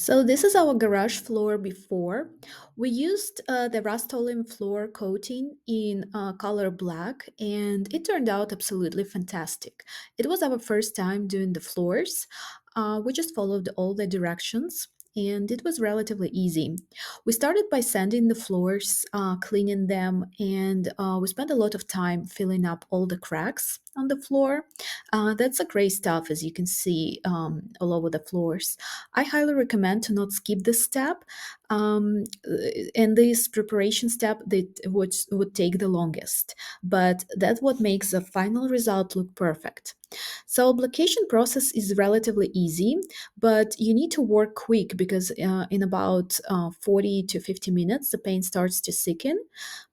So this is our garage floor before. We used the Rust-Oleum floor coating in color black, and it turned out absolutely fantastic. It was our first time doing the floors. We just followed all the directions, and it was relatively easy. We started by sanding the floors, cleaning them, and we spent a lot of time filling up all the cracks on the floor. That's a gray stuff, as you can see all over the floors. I highly recommend to not skip this step. And this preparation step that would take the longest, but that's what makes the final result look perfect. So application process is relatively easy, but you need to work quick because in about 40 to 50 minutes the paint starts to thicken,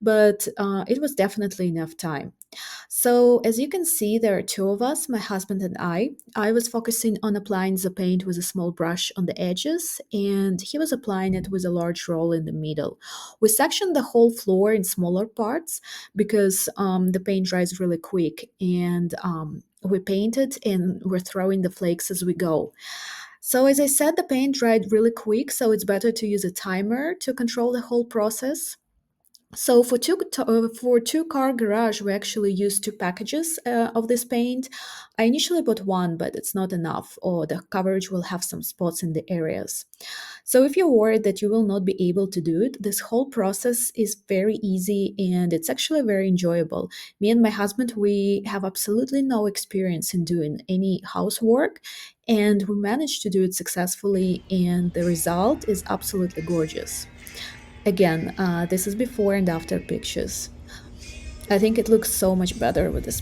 but it was definitely enough time. So, as you can see, there are two of us, my husband and I. I was focusing on applying the paint with a small brush on the edges, and he was applying it with a large roll in the middle. We sectioned the whole floor in smaller parts because the paint dries really quick, and we painted and we're throwing the flakes as we go. So, as I said, the paint dried really quick, so it's better to use a timer to control the whole process. So for two car garage, we actually used two packages of this paint. I initially bought one, but it's not enough, or the coverage will have some spots in the areas. So if you're worried that you will not be able to do it, this whole process is very easy and it's actually very enjoyable. Me and my husband, we have absolutely no experience in doing any housework, and we managed to do it successfully, and the result is absolutely gorgeous. Again, this is before and after pictures. I think it looks so much better with this